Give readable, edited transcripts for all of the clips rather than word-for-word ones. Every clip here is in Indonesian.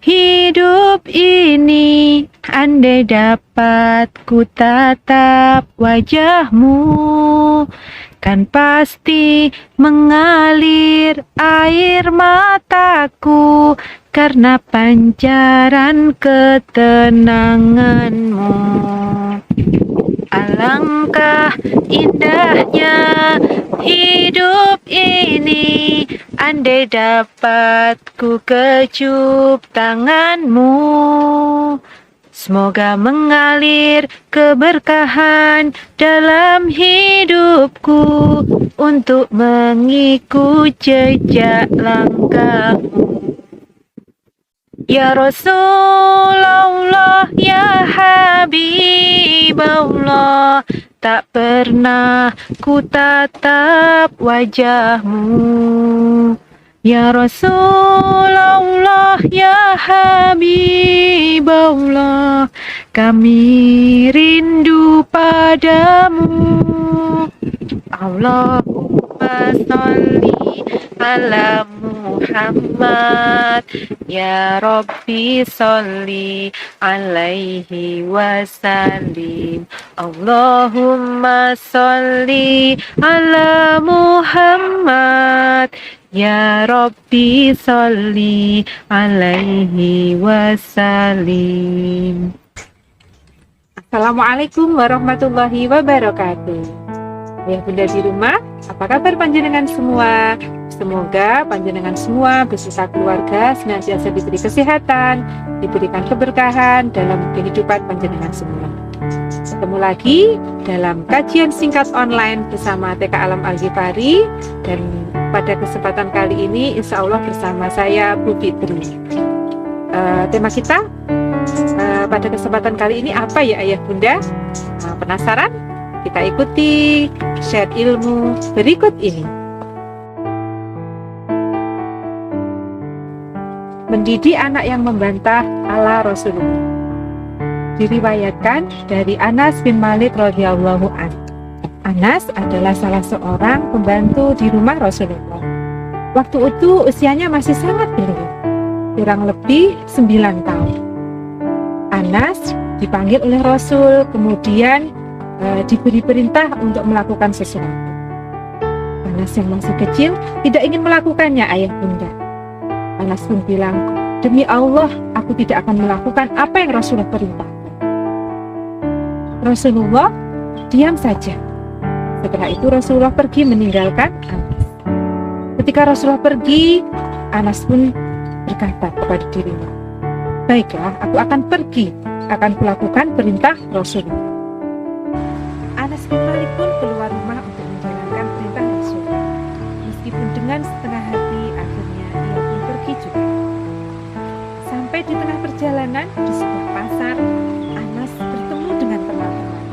Hidup ini andai dapat ku tatap wajahmu, kan pasti mengalir air mataku karena pancaran ketenanganmu. Alangkah indahnya hidup ini andai dapat ku kecup tanganmu. Semoga mengalir keberkahan dalam hidupku untuk mengikut jejak langkahmu. Ya Rasulullah, ya Habibullah, tak pernah ku tatap wajahmu. Ya Rasulullah, ya Habibullah, kami rindu padamu. Allahumma sholli ala Muhammad, ya Rabbi sholli alaihi wasallim. Allahumma sholli ala Muhammad, ya Rabbi sholli alaihi wasallim. Assalamualaikum warahmatullahi wabarakatuh. Ya Bunda di rumah, apa kabar panjenengan semua? Semoga panjenengan semua beserta keluarga senantiasa diberi kesehatan, diberikan keberkahan dalam kehidupan panjenengan semua. Ketemu lagi dalam kajian singkat online bersama TK Alam Al-Ghifari, dan pada kesempatan kali ini insya Allah bersama saya Bu Fitri. Tema kita pada kesempatan kali ini apa ya Ayah Bunda? Penasaran? Kita ikuti share ilmu berikut ini. Mendidik anak yang membantah ala Rasulullah. Diriwayatkan dari Anas bin Malik radhiyallahu anhu. Anas adalah salah seorang pembantu di rumah Rasulullah. Waktu itu usianya masih sangat belia, kurang lebih 9 tahun. Anas dipanggil oleh Rasul, kemudian diberi perintah untuk melakukan sesuatu. Anas yang masih kecil tidak ingin melakukannya, Ayah Bunda. Anas pun bilang, demi Allah, aku tidak akan melakukan apa yang Rasulullah perintahkan. Rasulullah diam saja. Setelah itu Rasulullah pergi meninggalkan Anas. Ketika Rasulullah pergi, Anas pun berkata kepada dirinya, baiklah, aku akan pergi, akan melakukan perintah Rasulullah. Anas bin Malik pun keluar rumah untuk menjalankan perintah Rasulullah. Meskipun dengan setengah hati, akhirnya ia pun pergi juga. Sampai di tengah perjalanan di sebuah pasar, Anas bertemu dengan teman-teman.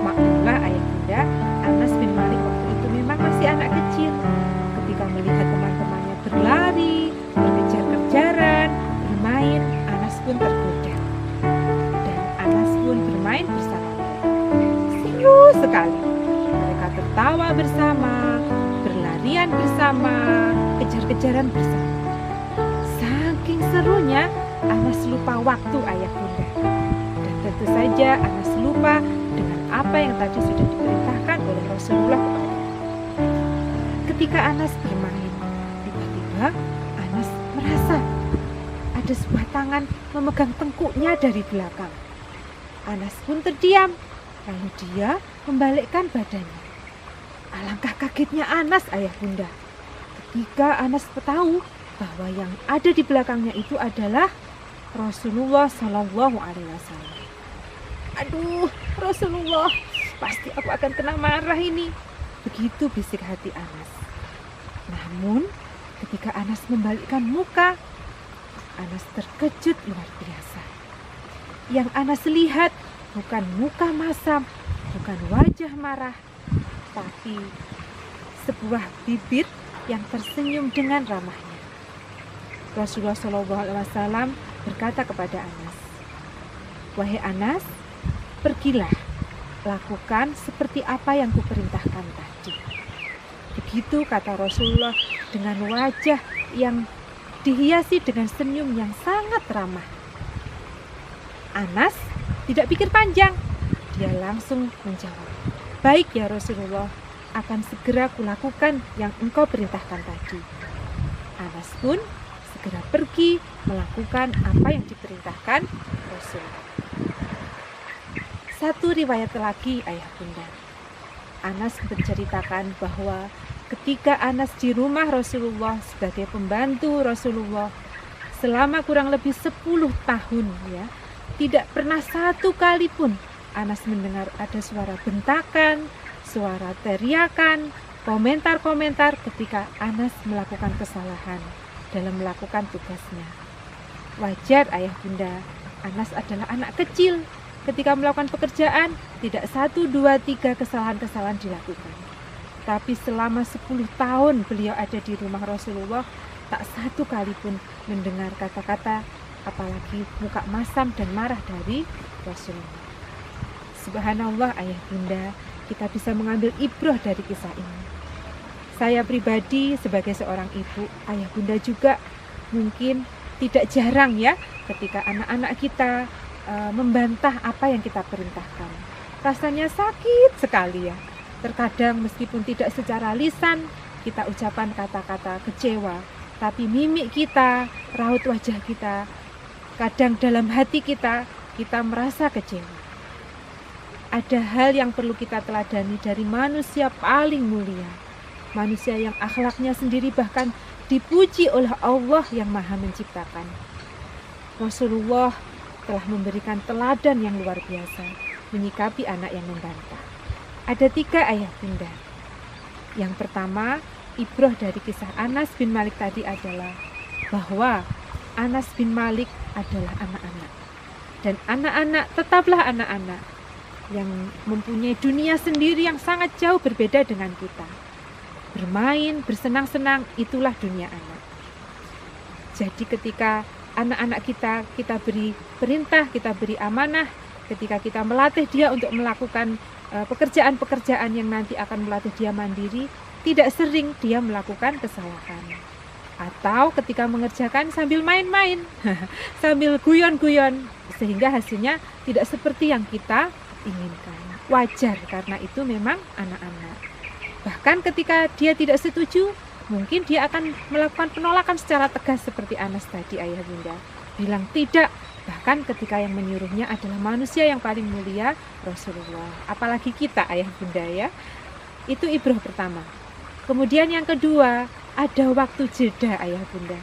Maklumlah Ayah Bunda, Anas bin Malik waktu itu memang masih anak kecil. Ketika melihat teman-temannya berlari, berkejar-kejaran, bermain, Anas pun tergoda. Dan Anas pun bermain bersama. Seru sekali. Mereka tertawa bersama, berlarian bersama, kejar-kejaran bersama. Saking serunya, Anas lupa waktu Ayah Bunda. Dan tentu saja Anas lupa dengan apa yang tadi sudah diperintahkan oleh Rasulullah kepadanya. Ketika Anas bermain, tiba-tiba Anas merasa ada sebuah tangan memegang tengkuknya dari belakang. Anas pun terdiam. Lalu dia membalikkan badannya. Alangkah kagetnya Anas, Ayah Bunda, ketika Anas tahu bahwa yang ada di belakangnya itu adalah Rasulullah Shallallahu Alaihi Wasallam. Aduh, Rasulullah, pasti aku akan kena marah ini. Begitu bisik hati Anas. Namun, ketika Anas membalikkan muka, Anas terkejut luar biasa. Yang Anas lihat bukan muka masam, bukan wajah marah, tapi sebuah bibir yang tersenyum dengan ramahnya. Rasulullah SAW berkata kepada Anas, wahai Anas, pergilah, lakukan seperti apa yang kuperintahkan tadi. Begitu kata Rasulullah dengan wajah yang dihiasi dengan senyum yang sangat ramah. Anas tidak pikir panjang, dia langsung menjawab, "Baik ya Rasulullah, akan segera kulakukan yang engkau perintahkan tadi." Anas pun segera pergi melakukan apa yang diperintahkan Rasulullah. Satu riwayat lagi ayah bunda, Anas menceritakan bahwa ketika Anas di rumah Rasulullah sebagai pembantu Rasulullah selama kurang lebih 10 tahun ya, tidak pernah satu kali pun Anas mendengar ada suara bentakan, suara teriakan, komentar-komentar ketika Anas melakukan kesalahan dalam melakukan tugasnya. Wajar ayah bunda, Anas adalah anak kecil. Ketika melakukan pekerjaan, tidak 1, 2, 3 kesalahan-kesalahan dilakukan. Tapi selama 10 tahun beliau ada di rumah Rasulullah, tak satu kali pun mendengar kata-kata, apalagi muka masam dan marah dari Rasulullah. Subhanallah ayah bunda, kita bisa mengambil ibrah dari kisah ini. Saya pribadi sebagai seorang ibu, ayah bunda juga mungkin tidak jarang ya ketika anak-anak kita membantah apa yang kita perintahkan. Rasanya sakit sekali ya. Terkadang meskipun tidak secara lisan kita ucapan kata-kata kecewa, tapi mimik kita, raut wajah kita, kadang dalam hati kita merasa kecewa. Ada hal yang perlu kita teladani dari manusia paling mulia, manusia yang akhlaknya sendiri bahkan dipuji oleh Allah yang Maha Menciptakan. Rasulullah telah memberikan teladan yang luar biasa menyikapi anak yang membantah. Ada 3 ayah bunda. Yang pertama, ibrah dari kisah Anas bin Malik tadi adalah bahwa Anas bin Malik adalah anak-anak. Dan anak-anak tetaplah anak-anak yang mempunyai dunia sendiri yang sangat jauh berbeda dengan kita. Bermain, bersenang-senang, itulah dunia anak. Jadi ketika anak-anak kita beri perintah, kita beri amanah, ketika kita melatih dia untuk melakukan pekerjaan-pekerjaan yang nanti akan melatih dia mandiri, tidak sering dia melakukan kesalahan. Atau ketika mengerjakan sambil main-main, sambil guyon-guyon, sehingga hasilnya tidak seperti yang kita inginkan. Wajar karena itu memang anak-anak. Bahkan ketika dia tidak setuju, mungkin dia akan melakukan penolakan secara tegas seperti Anas tadi ayah bunda. Bilang tidak, bahkan ketika yang menyuruhnya adalah manusia yang paling mulia, Rasulullah. Apalagi kita ayah bunda ya. Itu ibrah pertama. Kemudian yang kedua, ada waktu jeda ayah bunda.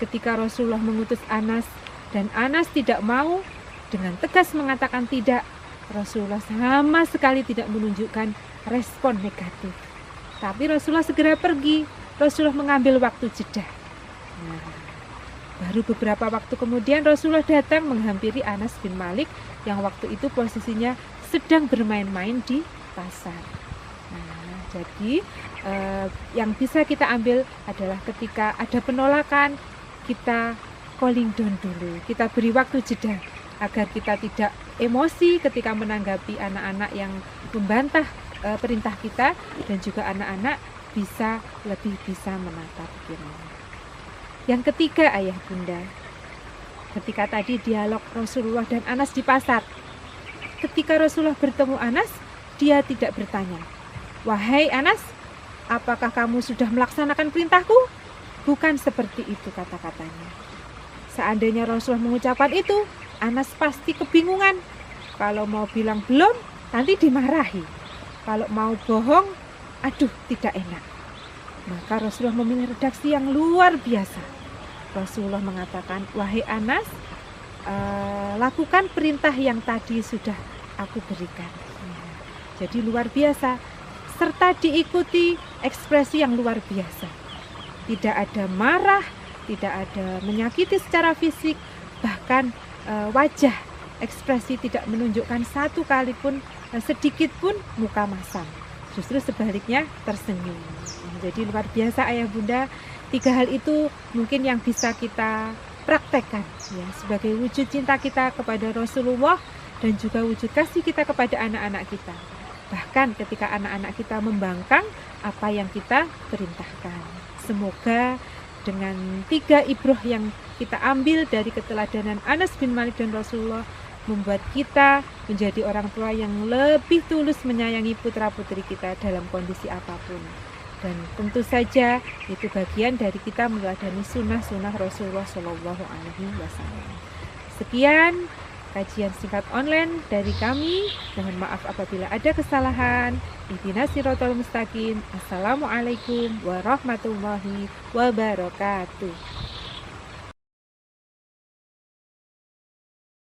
Ketika Rasulullah mengutus Anas dan Anas tidak mau, dengan tegas mengatakan tidak, Rasulullah sama sekali tidak menunjukkan respon negatif. Tapi Rasulullah segera pergi. Rasulullah mengambil waktu jeda. Nah, baru beberapa waktu kemudian Rasulullah datang menghampiri Anas bin Malik yang waktu itu posisinya sedang bermain-main di pasar. Nah, jadi yang bisa kita ambil adalah ketika ada penolakan, kita calling down dulu. Kita beri waktu jeda agar kita tidak emosi ketika menanggapi anak-anak yang membantah perintah kita, dan juga anak-anak lebih bisa menata pikirannya. Yang ketiga ayah bunda, ketika tadi dialog Rasulullah dan Anas di pasar, ketika Rasulullah bertemu Anas, dia tidak bertanya, "Wahai Anas, apakah kamu sudah melaksanakan perintahku?" Bukan seperti itu kata-katanya. Seandainya Rasulullah mengucapkan itu, Anas pasti kebingungan. Kalau mau bilang belum, nanti dimarahi. Kalau mau bohong, aduh tidak enak. Maka Rasulullah memilih redaksi yang luar biasa. Rasulullah mengatakan, "Wahai Anas, lakukan perintah yang tadi sudah aku berikan." Jadi luar biasa. Serta diikuti ekspresi yang luar biasa. Tidak ada marah, tidak ada menyakiti secara fisik, bahkan wajah ekspresi tidak menunjukkan satu kali pun sedikit pun muka masam. Justru sebaliknya tersenyum. Jadi luar biasa ayah bunda. 3 hal itu mungkin yang bisa kita praktekkan ya, sebagai wujud cinta kita kepada Rasulullah dan juga wujud kasih kita kepada anak-anak kita. Bahkan ketika anak-anak kita membangkang apa yang kita perintahkan. Semoga dengan 3 ibrah yang kita ambil dari keteladanan Anas bin Malik dan Rasulullah, membuat kita menjadi orang tua yang lebih tulus menyayangi putra-putri kita dalam kondisi apapun. Dan tentu saja itu bagian dari kita meneladani sunnah-sunnah Rasulullah Shallallahu Alaihi Wasallam. Sekian kajian singkat online dari kami. Mohon maaf apabila ada kesalahan. Ihdinas siratal mustaqim. Assalamualaikum warahmatullahi wabarakatuh.